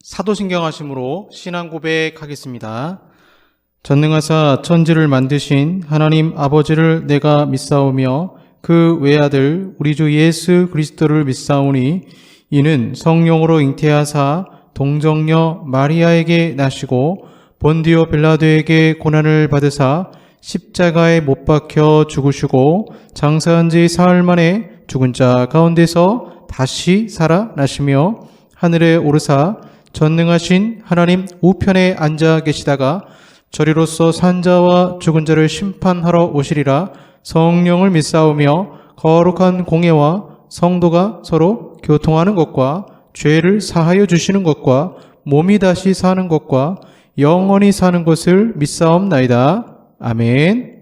사도신경하심으로 신앙 고백하겠습니다. 전능하사 천지를 만드신 하나님 아버지를 내가 믿사오며 그 외아들 우리 주 예수 그리스도를 믿사오니 이는 성령으로 잉태하사 동정녀 마리아에게 나시고 본디오 빌라도에게 고난을 받으사 십자가에 못 박혀 죽으시고 장사한 지 사흘 만에 죽은 자 가운데서 다시 살아나시며 하늘에 오르사 전능하신 하나님 우편에 앉아 계시다가 저리로서 산 자와 죽은 자를 심판하러 오시리라. 성령을 믿사오며 거룩한 공예와 성도가 서로 교통하는 것과 죄를 사하여 주시는 것과 몸이 다시 사는 것과 영원히 사는 것을 믿사옵나이다. 아멘.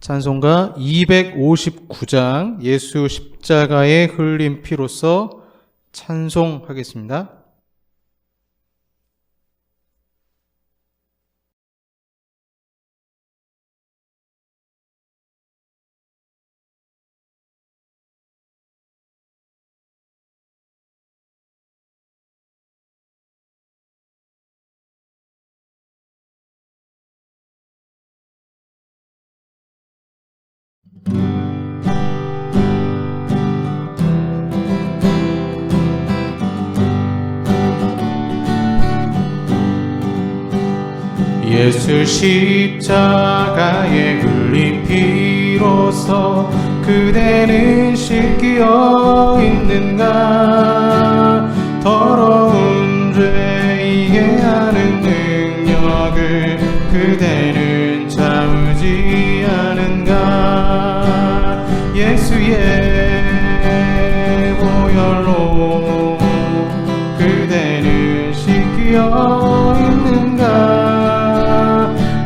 찬송가 259장 예수 십자가에 흘린 피로써 찬송하겠습니다. 예수 십자가에 흘린 피로써 그대는 씻기어 있는가? 더러운 죄 이해하는 능력을 그대는 참으지 않은가? 예수의 보혈로 그대는 씻기어 있는가?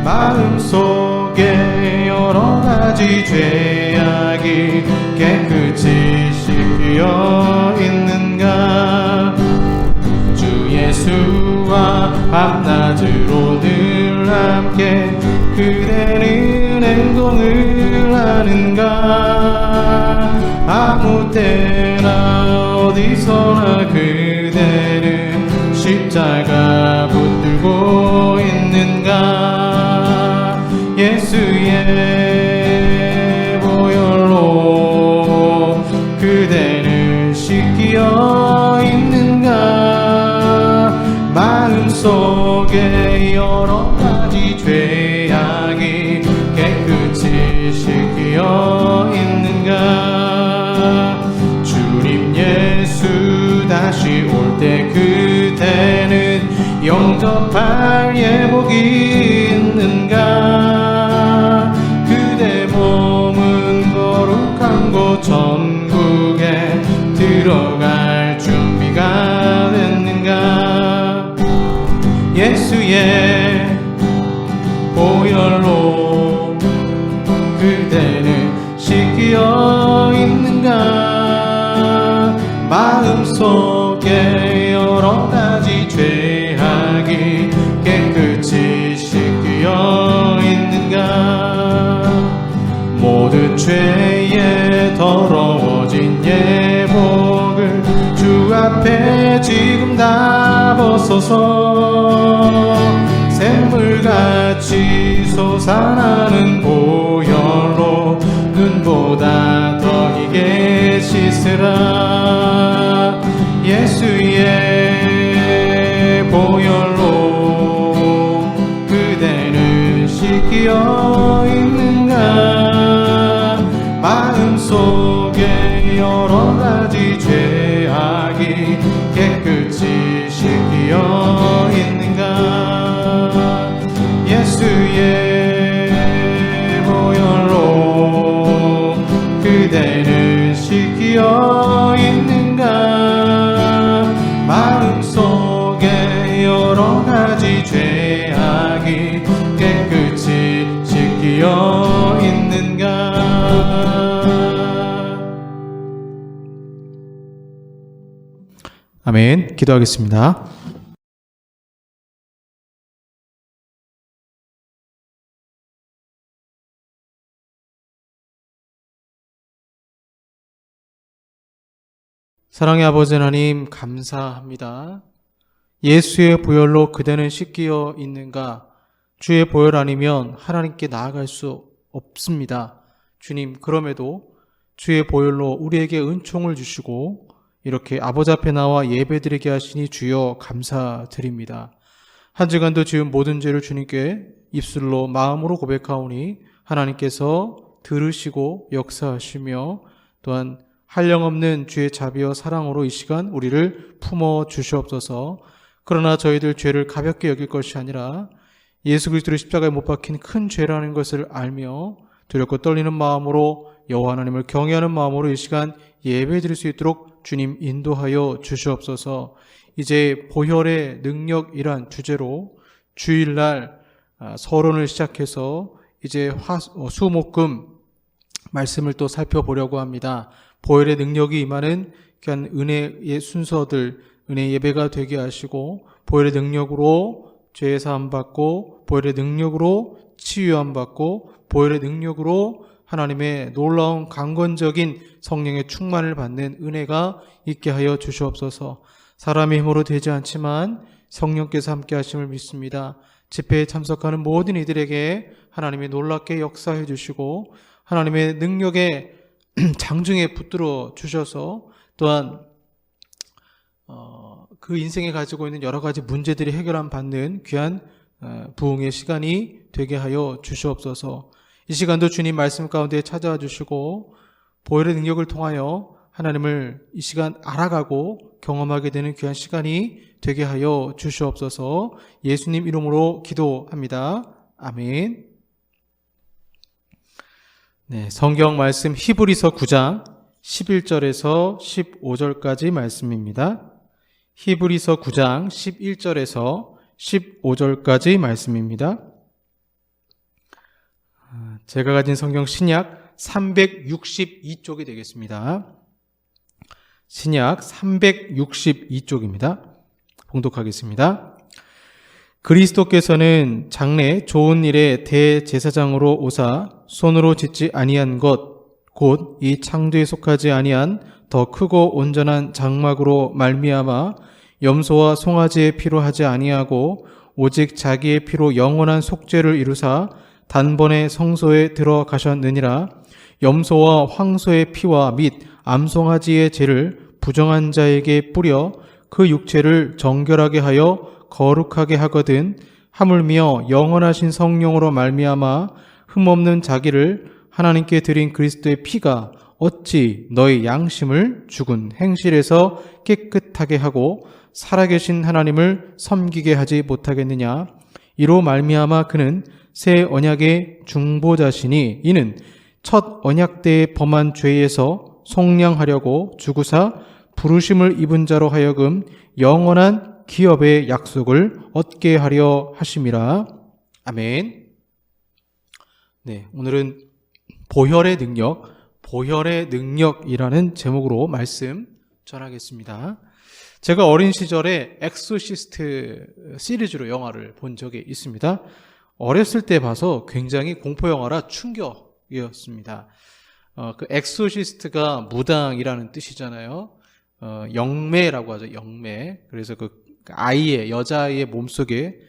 마음속에 여러 가지 죄악이 깨끗이 씻겨 있는가? 주 예수와 밤낮으로 늘 함께 그대는 행동을 하는가? 아무 때나 어디서나 그대는 십자가 붙들고 있는가? 예수의 보혈로 그대는 씻기어 있는가? 마음속에 여러 가지 죄악이 깨끗이 씻기어 있는가? 주님 예수 다시 올 때 그대는 영접할 예복이 있는가? 그대 몸은 거룩한 곳 천국에 들어갈 준비가 됐는가? 예수의 보혈로 그대는 씻기어 있는가? 마음속에 여러 가지 죄악이 깨끗이 씻기어 있는가? 모든 죄에 더러워진 예복을 주 앞에 지금 다 벗어서 샘물같이 솟아나는 보혈로 눈보다 더 희게 씻으라. 예수의 보혈로 그대는 씻기어 있는가? 마음속에 여러 가지 죄악이 깨끗이 씻기어 있는가? 예수의 보혈로 그대는 씻기어 있는가? 마음속에 여러 가지 죄악이 깨끗이 씻기어 있는가? 아멘. 기도하겠습니다. 사랑의 아버지 하나님 감사합니다. 예수의 보혈로 그대는 씻기어 있는가? 주의 보혈 아니면 하나님께 나아갈 수 없습니다. 주님, 그럼에도 주의 보혈로 우리에게 은총을 주시고 이렇게 아버지 앞에 나와 예배드리게 하시니 주여 감사드립니다. 한 주간도 지은 모든 죄를 주님께 입술로 마음으로 고백하오니 하나님께서 들으시고 역사하시며 또한 한량없는 주의 자비와 사랑으로 이 시간 우리를 품어 주시옵소서. 그러나 저희들 죄를 가볍게 여길 것이 아니라 예수 그리스도를 십자가에 못 박힌 큰 죄라는 것을 알며 두렵고 떨리는 마음으로 여호와 하나님을 경외하는 마음으로 이 시간 예배드릴 수 있도록 주님 인도하여 주시옵소서. 이제 보혈의 능력이란 주제로 주일날 서론을 시작해서 이제 수목금 말씀을 또 살펴보려고 합니다. 보혈의 능력이 임하는 귀한 은혜의 순서들, 은혜 예배가 되게 하시고 보혈의 능력으로 죄 사함 받고 보혈의 능력으로 치유함 받고 보혈의 능력으로 하나님의 놀라운 강건적인 성령의 충만을 받는 은혜가 있게 하여 주시옵소서. 사람의 힘으로 되지 않지만 성령께서 함께 하심을 믿습니다. 집회에 참석하는 모든 이들에게 하나님이 놀랍게 역사해 주시고 하나님의 능력에 장중에 붙들어 주셔서 또한 그 인생에 가지고 있는 여러 가지 문제들이 해결함 받는 귀한 부흥의 시간이 되게 하여 주시옵소서. 이 시간도 주님 말씀 가운데 찾아와 주시고 보혈의 능력을 통하여 하나님을 이 시간 알아가고 경험하게 되는 귀한 시간이 되게 하여 주시옵소서. 예수님 이름으로 기도합니다. 아멘. 네, 성경 말씀 히브리서 9장 11절에서 15절까지 말씀입니다. 히브리서 9장 11절에서 15절까지 말씀입니다. 제가 가진 성경 신약 362쪽이 되겠습니다. 신약 362쪽입니다. 봉독하겠습니다. 그리스도께서는 장래 좋은 일의 대제사장으로 오사 손으로 짓지 아니한 것 곧 이 창조에 속하지 아니한 더 크고 온전한 장막으로 말미암아 염소와 송아지의 피로 하지 아니하고 오직 자기의 피로 영원한 속죄를 이루사 단번에 성소에 들어가셨느니라. 염소와 황소의 피와 및 암송아지의 죄를 부정한 자에게 뿌려 그 육체를 정결하게 하여 거룩하게 하거든 하물며 영원하신 성령으로 말미암아 흠없는 자기를 하나님께 드린 그리스도의 피가 어찌 너희 양심을 죽은 행실에서 깨끗하게 하고 살아계신 하나님을 섬기게 하지 못하겠느냐. 이로 말미암아 그는 새 언약의 중보자시니 이는 첫 언약 때에 범한 죄에서 속량하려고 죽으사 부르심을 입은 자로 하여금 영원한 기업의 약속을 얻게 하려 하심이라. 아멘. 네, 오늘은 보혈의 능력이라는 제목으로 말씀 전하겠습니다. 제가 어린 시절에 엑소시스트 시리즈로 영화를 본 적이 있습니다. 어렸을 때 봐서 굉장히 공포 영화라 충격이었습니다. 그 엑소시스트가 무당이라는 뜻이잖아요. 영매라고 하죠. 영매. 그래서 그 아이의 여자아이의 몸속에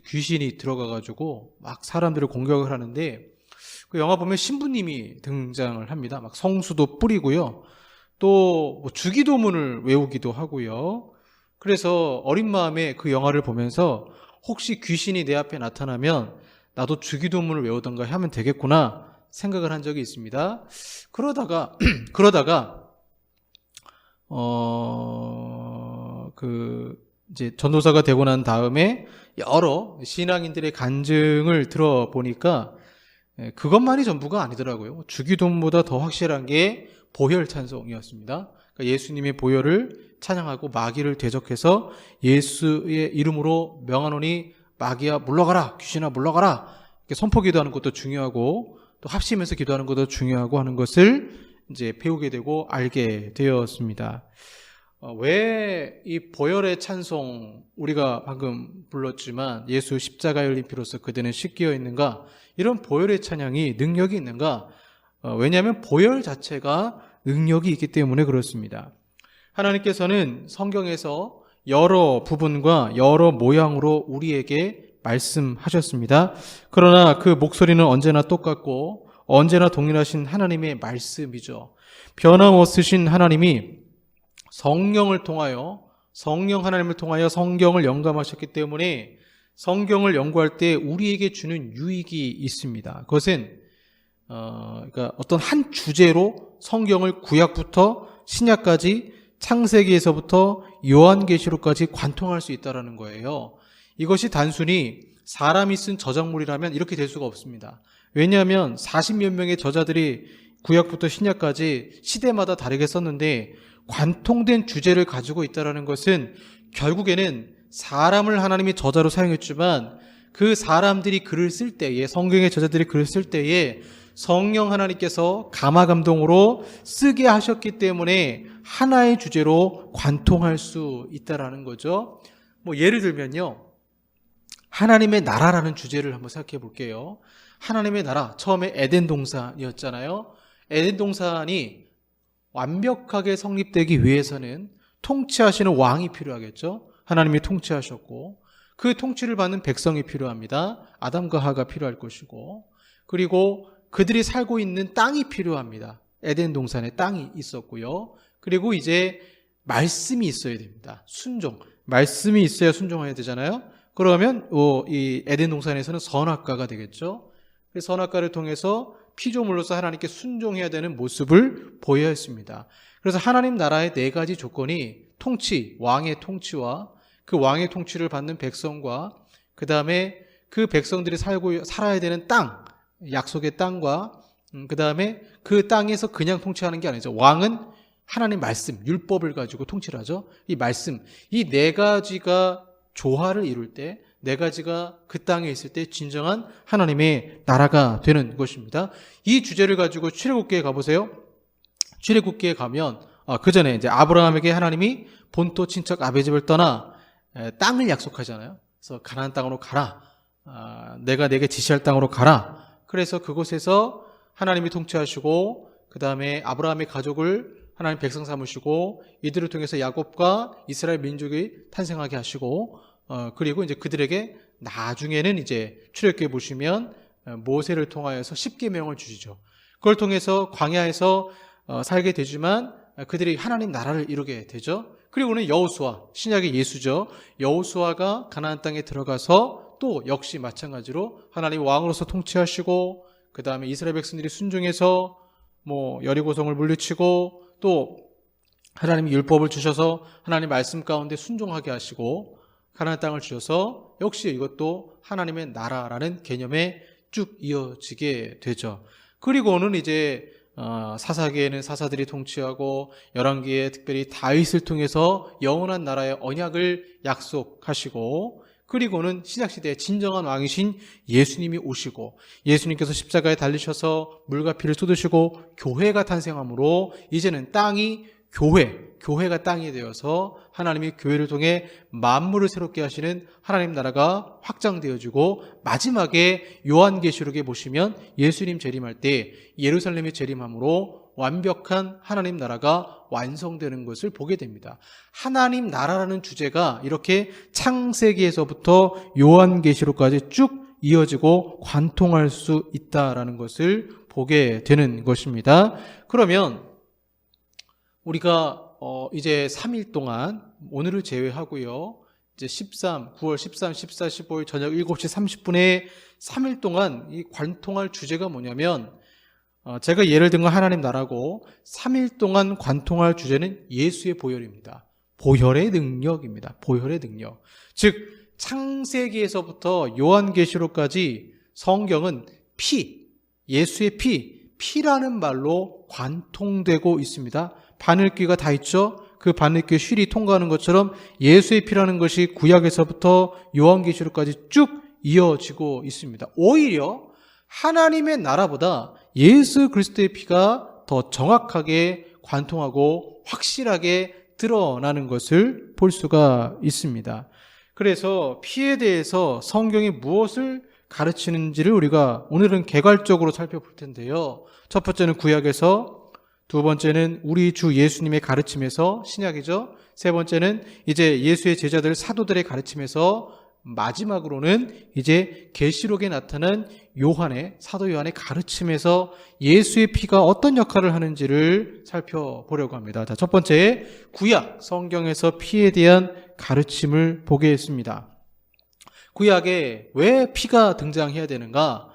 귀신이 들어가가지고 막 사람들을 공격을 하는데 그 영화 보면 신부님이 등장을 합니다. 막 성수도 뿌리고요. 또 주기도문을 외우기도 하고요. 그래서 어린 마음에 그 영화를 보면서 혹시 귀신이 내 앞에 나타나면 나도 주기도문을 외우던가 하면 되겠구나 생각을 한 적이 있습니다. 그러다가 이제 전도사가 되고 난 다음에 여러 신앙인들의 간증을 들어보니까 그것만이 전부가 아니더라고요. 주기도문보다 더 확실한 게 보혈 찬송이었습니다. 그러니까 예수님의 보혈을 찬양하고 마귀를 대적해서 예수의 이름으로 명하노니 마귀야 물러가라, 귀신아 물러가라. 이렇게 선포기도하는 것도 중요하고 또 합심해서 기도하는 것도 중요하고 하는 것을 이제 배우게 되고 알게 되었습니다. 왜 이 보혈의 찬송 우리가 방금 불렀지만 예수 십자가에 흘린 피로써 그대는 씻기어 있는가? 이런 보혈의 찬양이 능력이 있는가? 왜냐하면 보혈 자체가 능력이 있기 때문에 그렇습니다. 하나님께서는 성경에서 여러 부분과 여러 모양으로 우리에게 말씀하셨습니다. 그러나 그 목소리는 언제나 똑같고 언제나 동일하신 하나님의 말씀이죠. 변함없으신 하나님이 성령 하나님을 통하여 성경을 영감하셨기 때문에 성경을 연구할 때 우리에게 주는 유익이 있습니다. 그것은 그러니까 어떤 한 주제로 성경을 구약부터 신약까지 창세기에서부터 요한계시록까지 관통할 수 있다는 거예요. 이것이 단순히 사람이 쓴 저작물이라면 이렇게 될 수가 없습니다. 왜냐하면 40몇 명의 저자들이 구약부터 신약까지 시대마다 다르게 썼는데 관통된 주제를 가지고 있다는 것은 결국에는 사람을 하나님이 저자로 사용했지만 그 사람들이 글을 쓸 때에, 성경의 저자들이 글을 쓸 때에 성령 하나님께서 감화감동으로 쓰게 하셨기 때문에 하나의 주제로 관통할 수 있다는 거죠. 예를 들면요, 하나님의 나라라는 주제를 한번 생각해 볼게요. 하나님의 나라, 처음에 에덴 동산이었잖아요. 에덴 동산이 완벽하게 성립되기 위해서는 통치하시는 왕이 필요하겠죠. 하나님이 통치하셨고 그 통치를 받는 백성이 필요합니다. 아담과 하가 필요할 것이고, 그리고 그들이 살고 있는 땅이 필요합니다. 에덴 동산에 땅이 있었고요. 그리고 이제 말씀이 있어야 됩니다. 순종. 말씀이 있어야 순종해야 되잖아요. 그러면 이 에덴 동산에서는 선악과가 되겠죠. 선악과를 통해서 피조물로서 하나님께 순종해야 되는 모습을 보여야 했습니다. 그래서 하나님 나라의 네 가지 조건이 통치, 왕의 통치와 그 왕의 통치를 받는 백성과 그 다음에 그 백성들이 살아야 되는 땅, 약속의 땅과 그 다음에 그 땅에서 그냥 통치하는 게 아니죠. 왕은 하나님 말씀, 율법을 가지고 통치를 하죠. 이 말씀, 이 네 가지가 조화를 이룰 때, 네 가지가 그 땅에 있을 때 진정한 하나님의 나라가 되는 것입니다. 이 주제를 가지고 출애굽기에 가보세요. 출애굽기에 가면 그 전에 이제 아브라함에게 하나님이 본토 친척 아베 집을 떠나 땅을 약속하잖아요. 그래서 가나안 땅으로 가라. 내가 내게 지시할 땅으로 가라. 그래서 그곳에서 하나님이 통치하시고 그 다음에 아브라함의 가족을 하나님 백성 삼으시고 이들을 통해서 야곱과 이스라엘 민족이 탄생하게 하시고 그리고 이제 그들에게 나중에는 이제 출애굽기에 보시면 모세를 통하여서 10계명을 주시죠. 그걸 통해서 광야에서 살게 되지만 그들이 하나님 나라를 이루게 되죠. 그리고는 여호수아, 신약의 예수죠. 여호수아가 가나안 땅에 들어가서 또 역시 마찬가지로 하나님 왕으로서 통치하시고 그 다음에 이스라엘 백성들이 순종해서 여리고성을 물리치고 또 하나님이 율법을 주셔서 하나님 말씀 가운데 순종하게 하시고 가나안 땅을 주셔서 역시 이것도 하나님의 나라라는 개념에 쭉 이어지게 되죠. 그리고는 이제 사사기에는 사사들이 통치하고 열왕기에 특별히 다윗을 통해서 영원한 나라의 언약을 약속하시고 그리고는 신약시대에 진정한 왕이신 예수님이 오시고 예수님께서 십자가에 달리셔서 물과 피를 쏟으시고 교회가 탄생함으로 이제는 땅이 교회가 땅이 되어서 하나님이 교회를 통해 만물을 새롭게 하시는 하나님 나라가 확장되어지고 마지막에 요한계시록에 보시면 예수님 재림할 때 예루살렘이 재림함으로 완벽한 하나님 나라가 완성되는 것을 보게 됩니다. 하나님 나라라는 주제가 이렇게 창세기에서부터 요한계시록까지 쭉 이어지고 관통할 수 있다라는 것을 보게 되는 것입니다. 그러면 우리가 이제 3일 동안 오늘을 제외하고요. 이제 9월 13, 14, 15일 저녁 7시 30분에 3일 동안 이 관통할 주제가 뭐냐면 제가 예를 든 건 하나님 나라고 3일 동안 관통할 주제는 예수의 보혈입니다. 보혈의 능력입니다. 보혈의 능력. 즉 창세기에서부터 요한계시록까지 성경은 예수의 피라는 말로 관통되고 있습니다. 바늘귀가 다 있죠. 그 바늘귀 휠이 통과하는 것처럼 예수의 피라는 것이 구약에서부터 요한계시록까지 쭉 이어지고 있습니다. 오히려 하나님의 나라보다 예수 그리스도의 피가 더 정확하게 관통하고 확실하게 드러나는 것을 볼 수가 있습니다. 그래서 피에 대해서 성경이 무엇을 가르치는지를 우리가 오늘은 개괄적으로 살펴볼 텐데요. 첫 번째는 구약에서, 두 번째는 우리 주 예수님의 가르침에서, 신약이죠. 세 번째는 이제 예수의 제자들 사도들의 가르침에서, 마지막으로는 이제 계시록에 나타난 사도 요한의 가르침에서 예수의 피가 어떤 역할을 하는지를 살펴보려고 합니다. 자, 첫 번째, 구약 성경에서 피에 대한 가르침을 보겠습니다. 구약에 왜 피가 등장해야 되는가?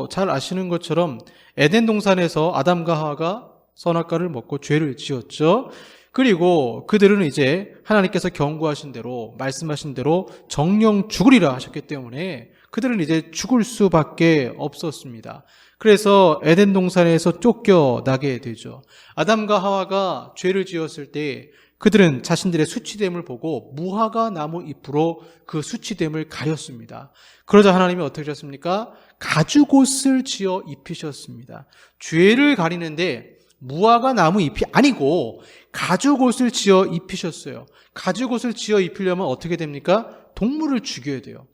잘 아시는 것처럼 에덴 동산에서 아담과 하와가 선악과를 먹고 죄를 지었죠. 그리고 그들은 이제 하나님께서 경고하신 대로, 말씀하신 대로 정령 죽으리라 하셨기 때문에 그들은 이제 죽을 수밖에 없었습니다. 그래서 에덴 동산에서 쫓겨나게 되죠. 아담과 하와가 죄를 지었을 때 그들은 자신들의 수치됨을 보고 무화과 나무 잎으로 그 수치됨을 가렸습니다. 그러자 하나님이 어떻게 하셨습니까? 가죽옷을 지어 입히셨습니다. 죄를 가리는데 무화과 나무 잎이 아니고 가죽옷을 지어 입히셨어요. 가죽옷을 지어 입히려면 어떻게 됩니까? 동물을 죽여야 돼요.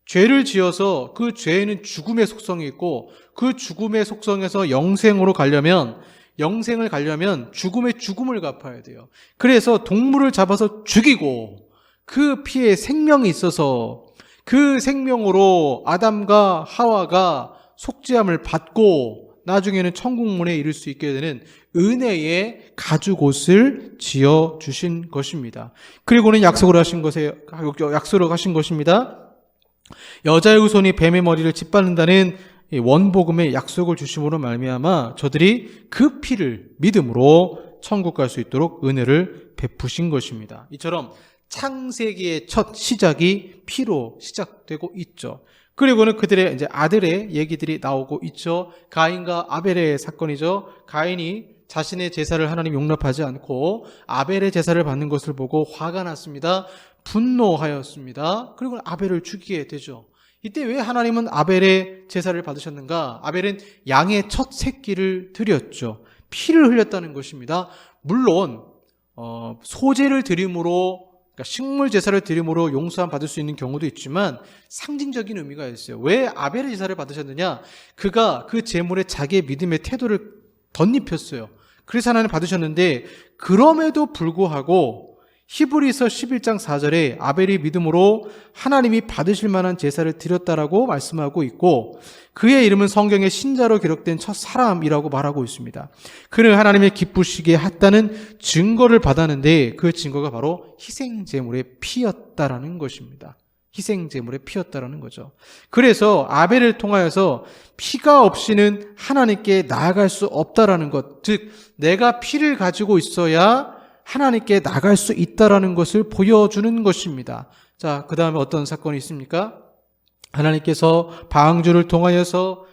죄를 지어서 그 죄에는 죽음의 속성이 있고 그 죽음의 속성에서 영생을 가려면 죽음의 죽음을 갚아야 돼요. 그래서 동물을 잡아서 죽이고 그 피에 생명이 있어서 그 생명으로 아담과 하와가 속죄함을 받고 나중에는 천국문에 이를 수 있게 되는 은혜의 가죽옷을 지어 주신 것입니다. 그리고는 약속을 하신 것입니다. 여자의 후손이 뱀의 머리를 짓밟는다는 원복음의 약속을 주심으로 말미암아 저들이 그 피를 믿음으로 천국 갈 수 있도록 은혜를 베푸신 것입니다. 이처럼 창세기의 첫 시작이 피로 시작되고 있죠. 그리고는 그들의 이제 아들의 얘기들이 나오고 있죠. 가인과 아벨의 사건이죠. 가인이 자신의 제사를 하나님 용납하지 않고 아벨의 제사를 받는 것을 보고 화가 났습니다. 분노하였습니다. 그리고 아벨을 죽이게 되죠. 이때 왜 하나님은 아벨의 제사를 받으셨는가? 아벨은 양의 첫 새끼를 드렸죠. 피를 흘렸다는 것입니다. 물론 소제를 드림으로, 그러니까 식물 제사를 드림으로 용서함 받을 수 있는 경우도 있지만 상징적인 의미가 있어요. 왜 아벨의 제사를 받으셨느냐? 그가 그 제물에 자기의 믿음의 태도를 덧입혔어요. 그래서 하나님 받으셨는데, 그럼에도 불구하고 히브리서 11장 4절에 아벨이 믿음으로 하나님이 받으실 만한 제사를 드렸다라고 말씀하고 있고, 그의 이름은 성경의 신자로 기록된 첫 사람이라고 말하고 있습니다. 그는 하나님의 기쁘시게 했다는 증거를 받았는데 그 증거가 바로 희생제물의 피였다라는 것입니다. 희생제물의 피였다라는 거죠. 그래서 아벨을 통하여서 피가 없이는 하나님께 나아갈 수 없다라는 것, 즉 내가 피를 가지고 있어야 하나님께 나갈 수 있다라는 것을 보여주는 것입니다. 자, 그 다음에 어떤 사건이 있습니까? 하나님께서 방주를 통하여서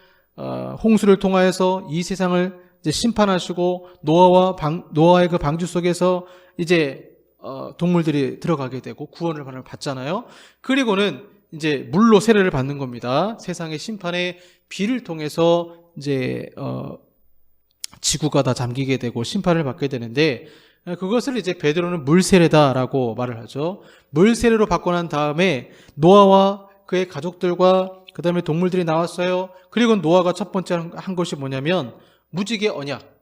홍수를 통하여서 이 세상을 이제 심판하시고 노아의 그 방주 속에서 이제 동물들이 들어가게 되고 구원을 받잖아요. 그리고는 이제 물로 세례를 받는 겁니다. 세상의 심판의 비를 통해서 이제 지구가 다 잠기게 되고 심판을 받게 되는데, 그것을 이제 베드로는 물세례다라고 말을 하죠. 물세례로 받고 난 다음에 노아와 그의 가족들과 그 다음에 동물들이 나왔어요. 그리고 노아가 첫 번째 한 것이 뭐냐면 무지개 언약,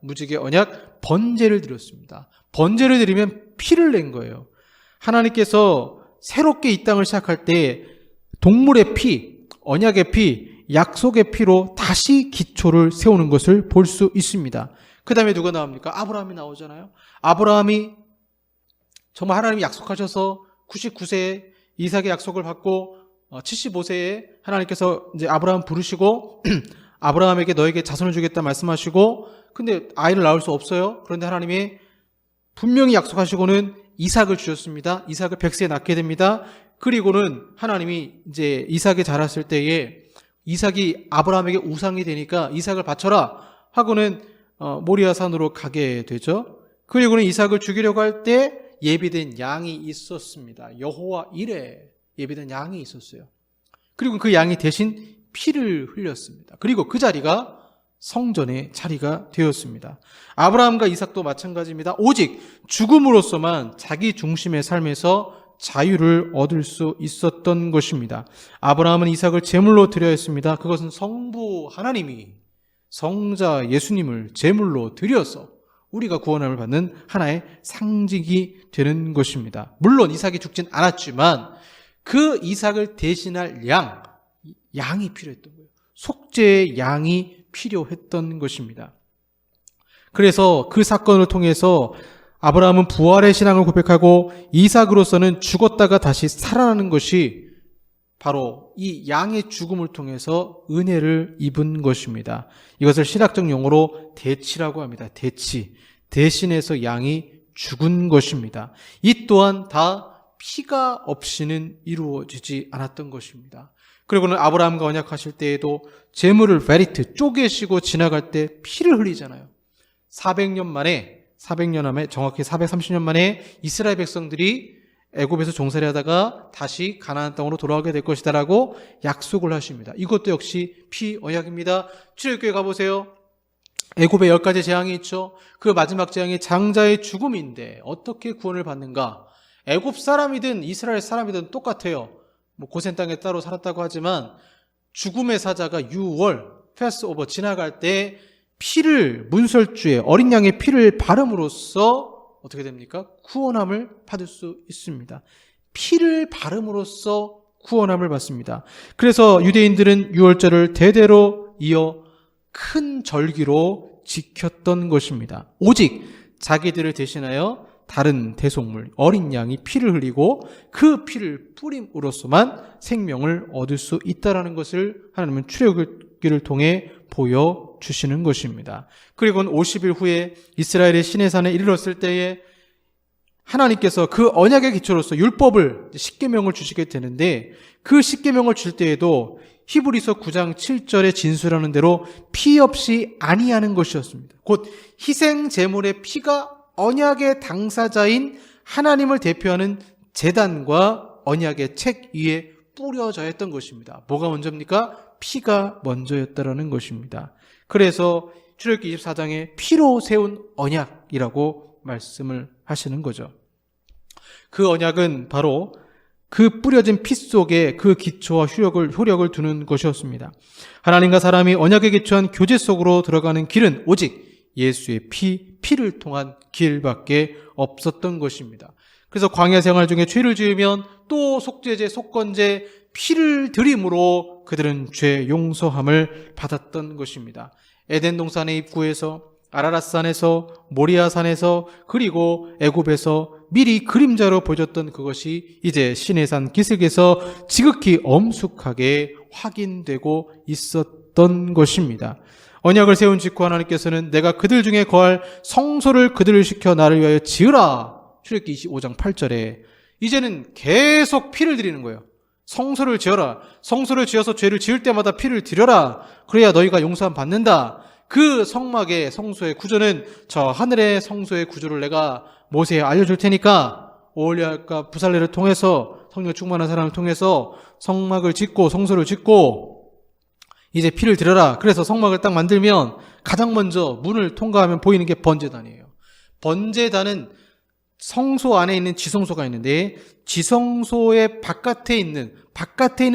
번제를 드렸습니다. 번제를 드리면 피를 낸 거예요. 하나님께서 새롭게 이 땅을 시작할 때 동물의 피, 언약의 피, 약속의 피로 다시 기초를 세우는 것을 볼 수 있습니다. 그 다음에 누가 나옵니까? 아브라함이 나오잖아요. 아브라함이 정말 하나님이 약속하셔서 99세에 이삭의 약속을 받고 75세에 하나님께서 이제 아브라함 부르시고 아브라함에게 너에게 자손을 주겠다 말씀하시고, 근데 아이를 낳을 수 없어요. 그런데 하나님이 분명히 약속하시고는 이삭을 주셨습니다. 이삭을 100세에 낳게 됩니다. 그리고는 하나님이 이제 이삭이 자랐을 때에 이삭이 아브라함에게 우상이 되니까 이삭을 바쳐라 하고는 모리아 산으로 가게 되죠. 그리고는 이삭을 죽이려고 할 때 예비된 양이 있었습니다. 여호와 이레 예비된 양이 있었어요. 그리고 그 양이 대신 피를 흘렸습니다. 그리고 그 자리가 성전의 자리가 되었습니다. 아브라함과 이삭도 마찬가지입니다. 오직 죽음으로서만 자기 중심의 삶에서 자유를 얻을 수 있었던 것입니다. 아브라함은 이삭을 제물로 드려야 했습니다. 그것은 성부 하나님이 성자 예수님을 제물로 드려서 우리가 구원함을 받는 하나의 상징이 되는 것입니다. 물론 이삭이 죽진 않았지만 그 이삭을 대신할 양이 필요했던 거예요. 속죄의 양이 필요했던 것입니다. 그래서 그 사건을 통해서 아브라함은 부활의 신앙을 고백하고 이삭으로서는 죽었다가 다시 살아나는 것이 바로 이 양의 죽음을 통해서 은혜를 입은 것입니다. 이것을 신학적 용어로 대치라고 합니다. 대치. 대신해서 양이 죽은 것입니다. 이 또한 다 피가 없이는 이루어지지 않았던 것입니다. 그리고는 아브라함과 언약하실 때에도 재물을 베리트 쪼개시고 지나갈 때 피를 흘리잖아요. 400년 만에 정확히 430년 만에 이스라엘 백성들이 애굽에서 종살이 하다가 다시 가나안 땅으로 돌아오게 될 것이다라고 약속을 하십니다. 이것도 역시 피 언약입니다. 출애굽기에 가보세요. 애굽에 10가지 재앙이 있죠. 그 마지막 재앙이 장자의 죽음인데 어떻게 구원을 받는가? 애굽 사람이든 이스라엘 사람이든 똑같아요. 고센 땅에 따로 살았다고 하지만 죽음의 사자가 유월 패스오버 지나갈 때 피를 문설주에 어린 양의 피를 바름으로써 어떻게 됩니까? 구원함을 받을 수 있습니다. 피를 바름으로써 구원함을 받습니다. 그래서 유대인들은 유월절을 대대로 이어 큰 절기로 지켰던 것입니다. 오직 자기들을 대신하여 다른 대속물, 어린 양이 피를 흘리고 그 피를 뿌림으로써만 생명을 얻을 수 있다는 것을 하나님은 출애굽기를 통해 보여주시는 것입니다. 그리고는 50일 후에 이스라엘의 시내산에 이르렀을 때에 하나님께서 그 언약의 기초로서 율법을, 십계명을 주시게 되는데 그 십계명을 줄 때에도 히브리서 9장 7절에 진술하는 대로 피 없이 아니하는 것이었습니다. 곧 희생 제물의 피가 언약의 당사자인 하나님을 대표하는 제단과 언약의 책 위에 뿌려져 있던 것입니다. 뭐가 먼저입니까? 피가 먼저였다라는 것입니다. 그래서 출애굽기 24장에 피로 세운 언약이라고 말씀을 하시는 거죠. 그 언약은 바로 그 뿌려진 피 속에 그 기초와 효력을 두는 것이었습니다. 하나님과 사람이 언약에 기초한 교제 속으로 들어가는 길은 오직 예수의 피를 통한 길밖에 없었던 것입니다. 그래서 광야 생활 중에 죄를 지으면 또 속죄제, 속건제, 피를 드림으로 그들은 죄 용서함을 받았던 것입니다. 에덴 동산의 입구에서, 아라랏산에서, 모리아산에서, 그리고 애굽에서 미리 그림자로 보여줬던 그것이 이제 시내산 기슭에서 지극히 엄숙하게 확인되고 있었던 것입니다. 언약을 세운 직후 하나님께서는 내가 그들 중에 거할 성소를 그들을 시켜 나를 위하여 지으라. 출애굽기 25장 8절에 이제는 계속 피를 드리는 거예요. 성소를 지어라. 성소를 지어서 죄를 지을 때마다 피를 드려라. 그래야 너희가 용서함 받는다. 그 성막의 성소의 구조는 저 하늘의 성소의 구조를 내가 모세에 알려줄 테니까 오홀리아과 부살레를 통해서 성령 충만한 사람을 통해서 성막을 짓고 성소를 짓고 이제 피를 드려라. 그래서 성막을 딱 만들면 가장 먼저 문을 통과하면 보이는 게 번제단이에요. 번제단은 성소 안에 있는 지성소가 있는데 지성소의 바깥에 있는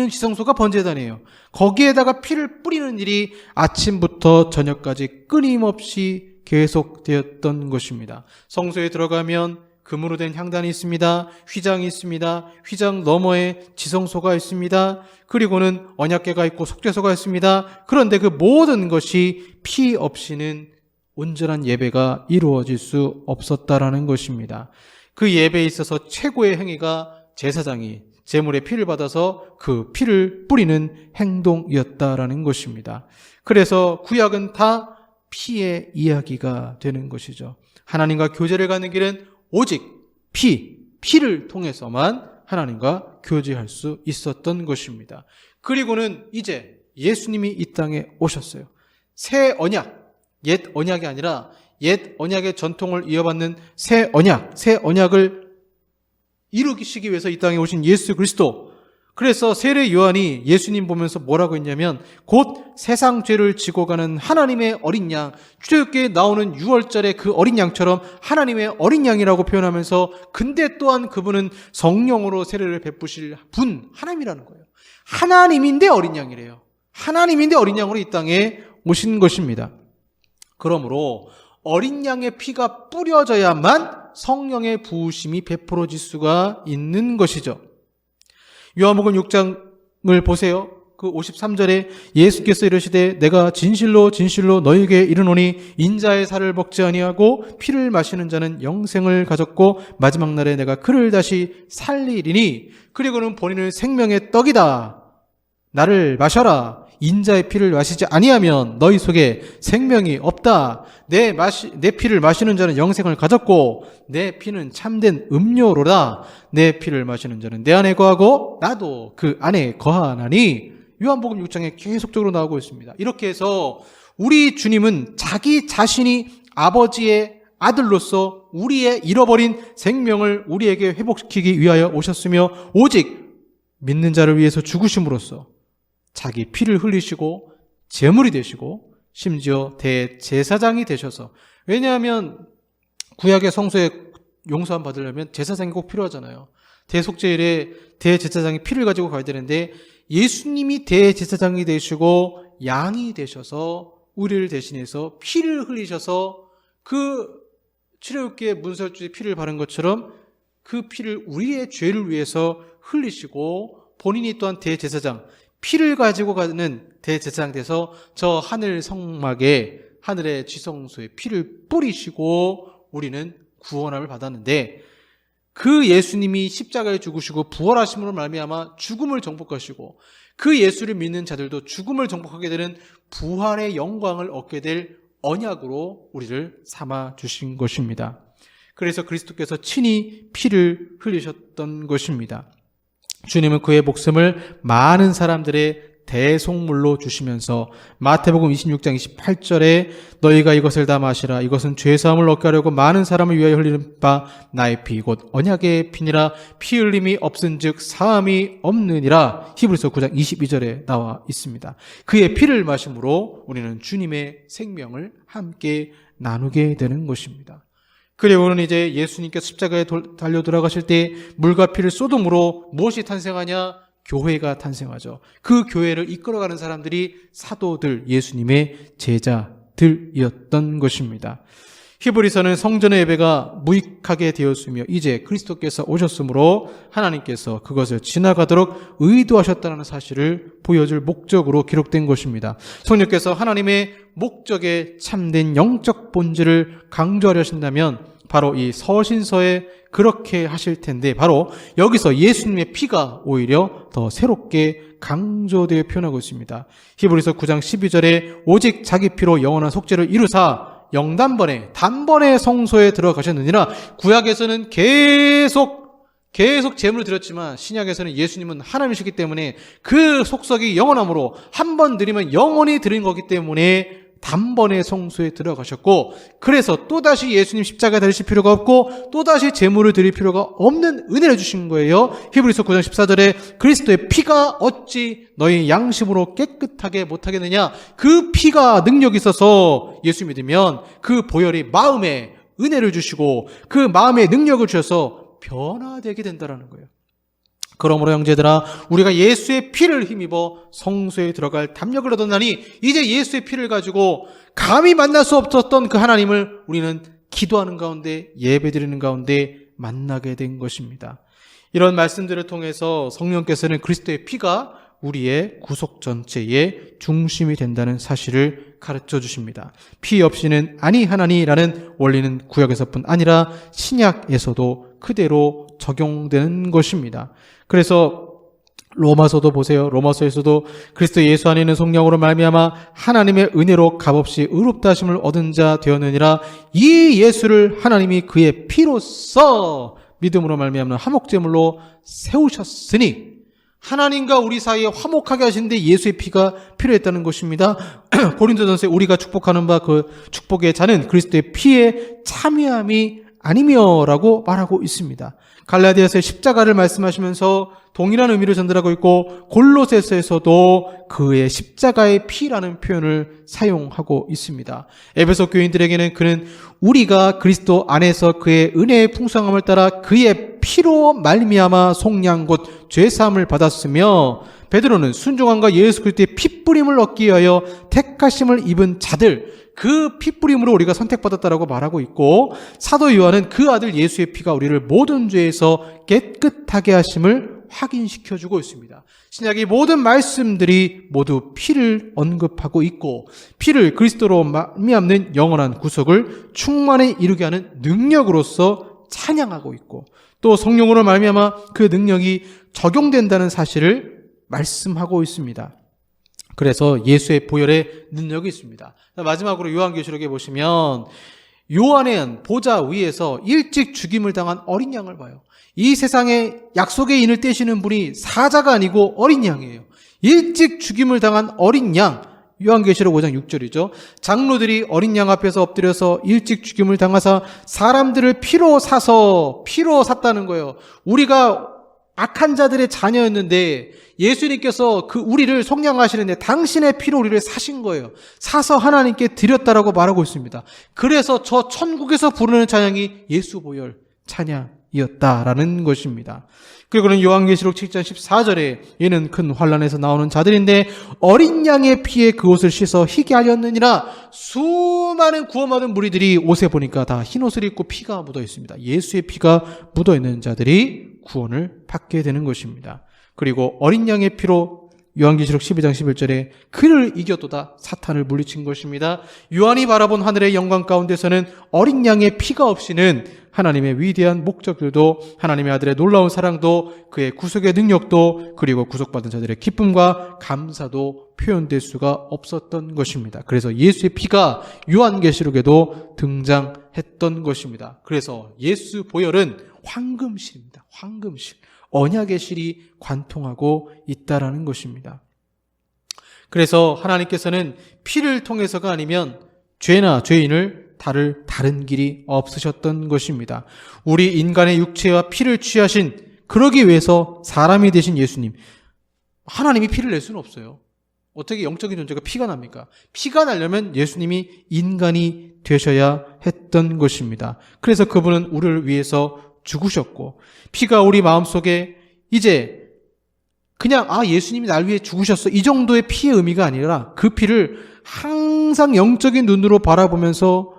지성소가 번제단이에요. 거기에다가 피를 뿌리는 일이 아침부터 저녁까지 끊임없이 계속되었던 것입니다. 성소에 들어가면 금으로 된 향단이 있습니다. 휘장이 있습니다. 휘장 너머에 지성소가 있습니다. 그리고는 언약궤가 있고 속죄소가 있습니다. 그런데 그 모든 것이 피 없이는 온전한 예배가 이루어질 수 없었다라는 것입니다. 그 예배에 있어서 최고의 행위가 제사장이 제물의 피를 받아서 그 피를 뿌리는 행동이었다라는 것입니다. 그래서 구약은 다 피의 이야기가 되는 것이죠. 하나님과 교제를 가는 길은 오직 피를 통해서만 하나님과 교제할 수 있었던 것입니다. 그리고는 이제 예수님이 이 땅에 오셨어요. 새 언약, 옛 언약이 아니라 옛 언약의 전통을 이어받는 새 언약을 이루시기 위해서 이 땅에 오신 예수 그리스도. 그래서 세례 요한이 예수님 보면서 뭐라고 했냐면 곧 세상 죄를 지고 가는 하나님의 어린 양, 출애굽기에 나오는 6월절의 그 어린 양처럼 하나님의 어린 양이라고 표현하면서 근데 또한 그분은 성령으로 세례를 베푸실 분, 하나님이라는 거예요. 하나님인데 어린 양이래요. 하나님인데 어린 양으로 이 땅에 오신 것입니다. 그러므로 어린 양의 피가 뿌려져야만 성령의 부으심이 베풀어질 수가 있는 것이죠. 요한복음 6장을 보세요. 그 53절에 예수께서 이르시되 내가 진실로 진실로 너희에게 이르노니 인자의 살을 먹지 아니하고 피를 마시는 자는 영생을 가졌고 마지막 날에 내가 그를 다시 살리리니 그리고는 본인은 생명의 떡이다. 나를 마셔라. 인자의 피를 마시지 아니하면 너희 속에 생명이 없다. 내 피를 마시는 자는 영생을 가졌고 내 피는 참된 음료로다. 내 피를 마시는 자는 내 안에 거하고 나도 그 안에 거하나니. 요한복음 6장에 계속적으로 나오고 있습니다. 이렇게 해서 우리 주님은 자기 자신이 아버지의 아들로서 우리의 잃어버린 생명을 우리에게 회복시키기 위하여 오셨으며 오직 믿는 자를 위해서 죽으심으로써 자기 피를 흘리시고 제물이 되시고 심지어 대제사장이 되셔서, 왜냐하면 구약의 성소에 용서함 받으려면 제사장이 꼭 필요하잖아요. 대속죄일에 대제사장이 피를 가지고 가야 되는데 예수님이 대제사장이 되시고 양이 되셔서 우리를 대신해서 피를 흘리셔서 그 출애굽기의 문설주에 피를 바른 것처럼 그 피를 우리의 죄를 위해서 흘리시고 본인이 또한 대제사장, 피를 가지고 가는 대제사장 돼서 저 하늘 성막에 하늘의 지성소에 피를 뿌리시고 우리는 구원함을 받았는데, 그 예수님이 십자가에 죽으시고 부활하심으로 말미암아 죽음을 정복하시고 그 예수를 믿는 자들도 죽음을 정복하게 되는 부활의 영광을 얻게 될 언약으로 우리를 삼아 주신 것입니다. 그래서 그리스도께서 친히 피를 흘리셨던 것입니다. 주님은 그의 목숨을 많은 사람들의 대속물로 주시면서 마태복음 26장 28절에 너희가 이것을 다 마시라. 이것은 죄사함을 얻게 하려고 많은 사람을 위하여 흘리는 바 나의 피 곧 언약의 피니라. 피 흘림이 없은즉 사함이 없느니라. 히브리서 9장 22절에 나와 있습니다. 그의 피를 마심으로 우리는 주님의 생명을 함께 나누게 되는 것입니다. 그리고는 이제 예수님께서 십자가에 달려 돌아가실 때 물과 피를 쏟음으로 무엇이 탄생하냐? 교회가 탄생하죠. 그 교회를 이끌어가는 사람들이 사도들, 예수님의 제자들이었던 것입니다. 히브리서는 성전의 예배가 무익하게 되었으며 이제 그리스도께서 오셨으므로 하나님께서 그것을 지나가도록 의도하셨다는 사실을 보여줄 목적으로 기록된 것입니다. 성령께서 하나님의 목적에 참된 영적 본질을 강조하려 하신다면 바로 이 서신서에 그렇게 하실 텐데, 바로 여기서 예수님의 피가 오히려 더 새롭게 강조되어 표현하고 있습니다. 히브리서 9장 12절에 오직 자기 피로 영원한 속죄를 이루사 영단번에 단번에 성소에 들어가셨느니라. 구약에서는 계속 제물을 드렸지만 신약에서는 예수님은 하나님이시기 때문에 그 속삭이 영원함으로 한 번 드리면 영원히 드린 거기 때문에 단번에 성소에 들어가셨고, 그래서 또다시 예수님 십자가에 달리실 필요가 없고 또다시 제물을 드릴 필요가 없는 은혜를 주신 거예요. 히브리서 9장 14절에 그리스도의 피가 어찌 너희 양심으로 깨끗하게 못하겠느냐. 그 피가 능력이 있어서 예수 믿으면 그 보혈이 마음에 은혜를 주시고 그 마음에 능력을 주셔서 변화되게 된다는 거예요. 그러므로 형제들아, 우리가 예수의 피를 힘입어 성소에 들어갈 담력을 얻었나니 이제 예수의 피를 가지고 감히 만날 수 없었던 그 하나님을 우리는 기도하는 가운데, 예배드리는 가운데 만나게 된 것입니다. 이런 말씀들을 통해서 성령께서는 그리스도의 피가 우리의 구속 전체의 중심이 된다는 사실을 가르쳐 주십니다. 피 없이는 아니하나니라는 원리는 구약에서뿐 아니라 신약에서도 그대로 적용되는 것입니다. 그래서 로마서도 보세요. 로마서에서도 그리스도 예수 안에 있는 성령으로 말미암아 하나님의 은혜로 값없이 의롭다 하심을 얻은 자 되었느니라. 이 예수를 하나님이 그의 피로써 믿음으로 말미암는 화목제물로 세우셨으니, 하나님과 우리 사이에 화목하게 하시는데 예수의 피가 필요했다는 것입니다. 고린도전서에 우리가 축복하는 바 그 축복의 잔은 그리스도의 피에 참여함이 아니며라고 말하고 있습니다. 갈라디아서의 십자가를 말씀하시면서 동일한 의미를 전달하고 있고, 골로새서에서도 그의 십자가의 피라는 표현을 사용하고 있습니다. 에베소 교인들에게는 그는 우리가 그리스도 안에서 그의 은혜의 풍성함을 따라 그의 피로 말미암아 속량 곧 죄사함을 받았으며, 베드로는 순종함과 예수 그리스도의 피 뿌림을 얻기 위하여 택하심을 입은 자들, 그 피뿌림으로 우리가 선택받았다라고 말하고 있고, 사도 요한은 그 아들 예수의 피가 우리를 모든 죄에서 깨끗하게 하심을 확인시켜주고 있습니다. 신약의 모든 말씀들이 모두 피를 언급하고 있고, 피를 그리스도로 말미암는 영원한 구속을 충만히 이루게 하는 능력으로서 찬양하고 있고, 또 성령으로 말미암아 그 능력이 적용된다는 사실을 말씀하고 있습니다. 그래서 예수의 보혈의 능력이 있습니다. 마지막으로 요한계시록에 보시면 요한은 보좌 위에서 일찍 죽임을 당한 어린 양을 봐요. 이 세상에 약속의 인을 떼시는 분이 사자가 아니고 어린 양이에요. 일찍 죽임을 당한 어린 양, 요한계시록 5장 6절이죠. 장로들이 어린 양 앞에서 엎드려서 일찍 죽임을 당하사 사람들을 피로 샀다는 거예요. 우리가 악한 자들의 자녀였는데 예수님께서 우리를 속량하시는데 당신의 피로 우리를 사신 거예요. 사서 하나님께 드렸다라고 말하고 있습니다. 그래서 저 천국에서 부르는 찬양이 예수 보혈 찬양이었다라는 것입니다. 그리고는 요한계시록 7장 14절에 얘는 큰 환난에서 나오는 자들인데 어린 양의 피에 그 옷을 씻어 희게 하였느니라. 수많은 구원받은 무리들이 옷에 보니까 다 흰 옷을 입고 피가 묻어 있습니다. 예수의 피가 묻어 있는 자들이 구원을 받게 되는 것입니다. 그리고 어린 양의 피로 요한계시록 12장 11절에 그를 이겼도다 사탄을 물리친 것입니다. 요한이 바라본 하늘의 영광 가운데서는 어린 양의 피가 없이는 하나님의 위대한 목적들도, 하나님의 아들의 놀라운 사랑도, 그의 구속의 능력도, 그리고 구속받은 자들의 기쁨과 감사도 표현될 수가 없었던 것입니다. 그래서 예수의 피가 요한계시록에도 등장했던 것입니다. 그래서 예수 보혈은 황금실입니다. 황금실. 언약의 실이 관통하고 있다라는 것입니다. 그래서 하나님께서는 피를 통해서가 아니면 죄나 죄인을 다를 다른 길이 없으셨던 것입니다. 우리 인간의 육체와 피를 취하신, 그러기 위해서 사람이 되신 예수님, 하나님이 피를 낼 수는 없어요. 어떻게 영적인 존재가 피가 납니까? 피가 나려면 예수님이 인간이 되셔야 했던 것입니다. 그래서 그분은 우리를 위해서 죽으셨고, 피가 우리 마음속에 이제 그냥 예수님이 날 위해 죽으셨어, 이 정도의 피의 의미가 아니라 그 피를 항상 영적인 눈으로 바라보면서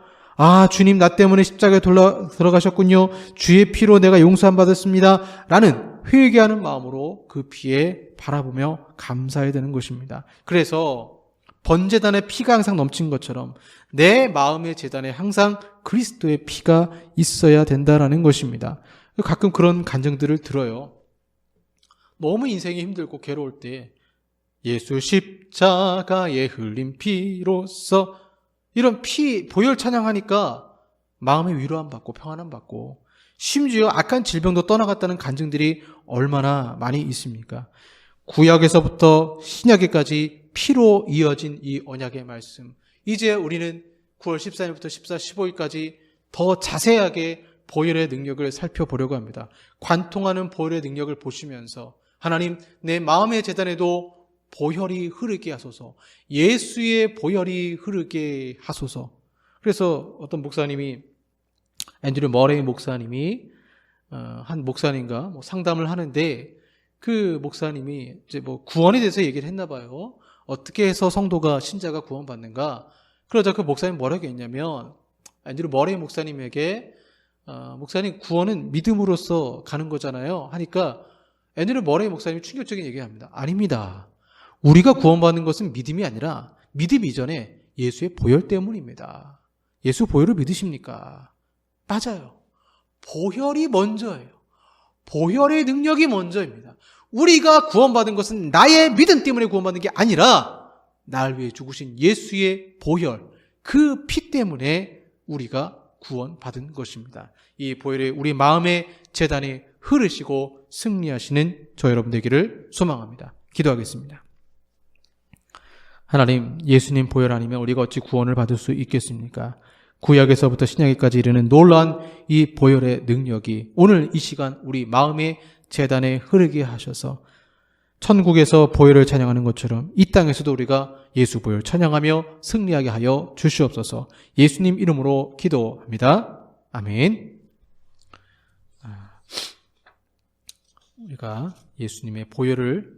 주님 나 때문에 십자가에 들어가셨군요, 주의 피로 내가 용서함 받았습니다 라는 회개하는 마음으로 그 피에 바라보며 감사해야 되는 것입니다. 그래서 번제단에 피가 항상 넘친 것처럼 내 마음의 제단에 항상 그리스도의 피가 있어야 된다라는 것입니다. 가끔 그런 간증들을 들어요. 너무 인생이 힘들고 괴로울 때 예수 십자가에 흘린 피로써 이런 피, 보혈 찬양하니까 마음의 위로함 받고 평안함 받고, 심지어 악한 질병도 떠나갔다는 간증들이 얼마나 많이 있습니까? 구약에서부터 신약에까지 피로 이어진 이 언약의 말씀, 이제 우리는 9월 14일부터 14, 15일까지 더 자세하게 보혈의 능력을 살펴보려고 합니다. 관통하는 보혈의 능력을 보시면서 하나님, 내 마음의 제단에도 보혈이 흐르게 하소서, 예수의 보혈이 흐르게 하소서. 그래서 어떤 목사님이, 앤드류 머레이 목사님이 한 목사님과 상담을 하는데, 그 목사님이 이제 구원에 대해서 얘기를 했나 봐요. 어떻게 해서 성도가, 신자가 구원받는가? 그러자 그 목사님이 뭐라고 했냐면, 앤드류 머레이 목사님에게 목사님, 구원은 믿음으로써 가는 거잖아요 하니까 앤드류 머레이 목사님이 충격적인 얘기를 합니다. 아닙니다. 우리가 구원받는 것은 믿음이 아니라 믿음 이전에 예수의 보혈 때문입니다. 예수 보혈을 믿으십니까? 맞아요. 보혈이 먼저예요. 보혈의 능력이 먼저입니다. 우리가 구원받은 것은 나의 믿음 때문에 구원받는 게 아니라 나를 위해 죽으신 예수의 보혈, 그 피 때문에 우리가 구원받은 것입니다. 이 보혈이 우리 마음의 제단에 흐르시고 승리하시는 저 여러분 되기를 소망합니다. 기도하겠습니다. 하나님, 예수님 보혈 아니면 우리가 어찌 구원을 받을 수 있겠습니까? 구약에서부터 신약에까지 이르는 놀라운 이 보혈의 능력이 오늘 이 시간 우리 마음의 제단에 흐르게 하셔서 천국에서 보혈을 찬양하는 것처럼 이 땅에서도 우리가 예수 보혈 찬양하며 승리하게 하여 주시옵소서. 예수님 이름으로 기도합니다. 아멘. 우리가 예수님의 보혈을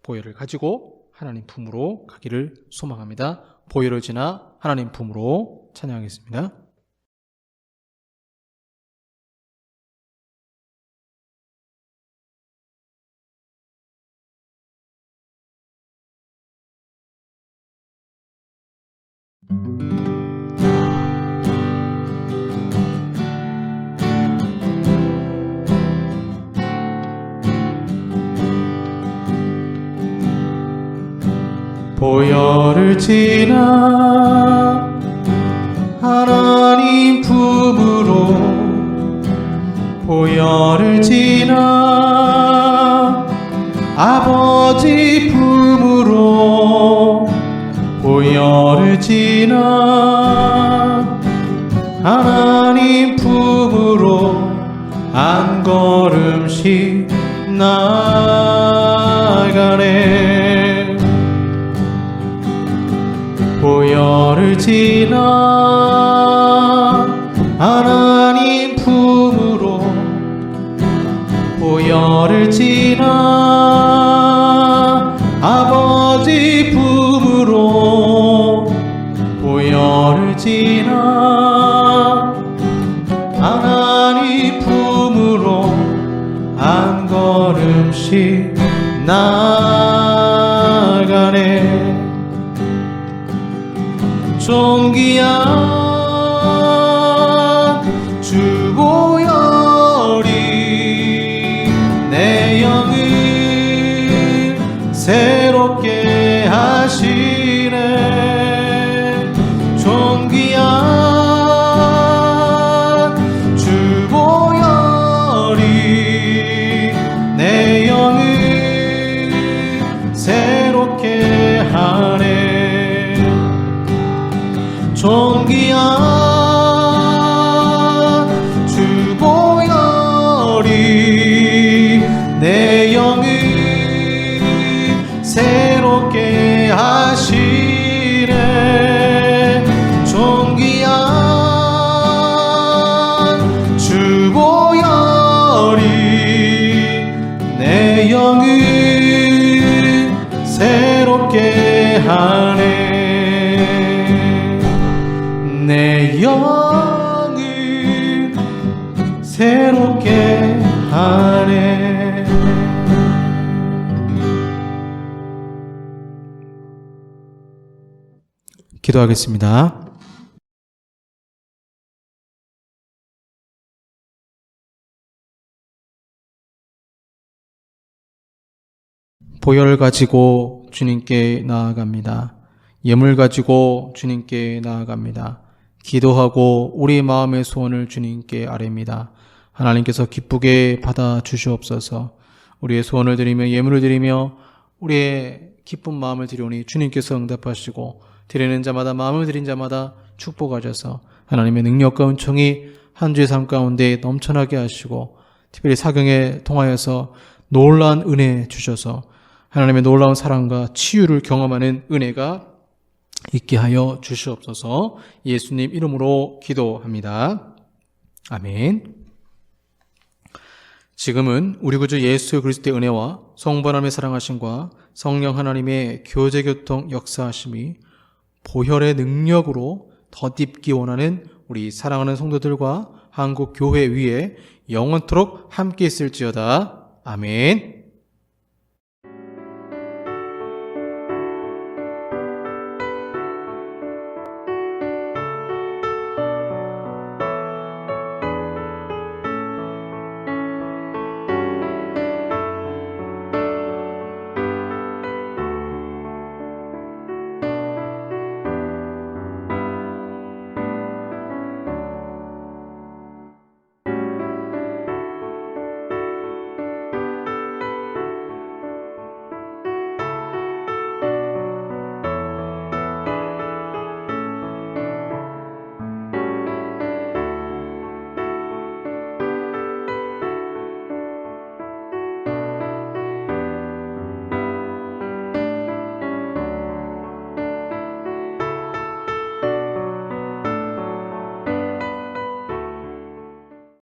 보혈을 가지고 하나님 품으로 가기를 소망합니다. 보혈을 지나 하나님 품으로 찬양하겠습니다. 보혈을 지나 하나님 품으로 보혈을 지나 아버지 품으로 보혈을 지나 하나님 품으로 한 걸음씩 나아가네. 보혈을 지나 하나님 품으로 보혈을 지나 아버지 품으로 보혈을 지나 하나님 품으로 한 걸음씩 나아가네. 존귀한 주 보혈이 내 영을 새롭게 하시네. 존귀한 주 보혈이 내 영을 새롭게 하네. 존귀한 주 보혈이 내 영을 새롭게 하시네. 존귀한 주 보혈이 내 영을 새롭게 하네. 내 영을 새롭게 하네. 기도하겠습니다. 보혈을 가지고 주님께 나아갑니다. 예물 가지고 주님께 나아갑니다. 기도하고 우리 마음의 소원을 주님께 아뢰입니다. 하나님께서 기쁘게 받아 주시옵소서. 우리의 소원을 드리며 예물을 드리며 우리의 기쁜 마음을 드리오니 주님께서 응답하시고 드리는 자마다 마음을 드린 자마다 축복하셔서 하나님의 능력과 은총이 한 주의 삶 가운데 넘쳐나게 하시고 특별히 사경에 통하여서 놀라운 은혜 주셔서 하나님의 놀라운 사랑과 치유를 경험하는 은혜가 있게 하여 주시옵소서. 예수님 이름으로 기도합니다. 아멘. 지금은 우리 구주 예수 그리스도의 은혜와 성부 하나님의 사랑하심과 성령 하나님의 교제교통 역사하심이 보혈의 능력으로 덧입기 원하는 우리 사랑하는 성도들과 한국 교회 위에 영원토록 함께 있을지어다. 아멘.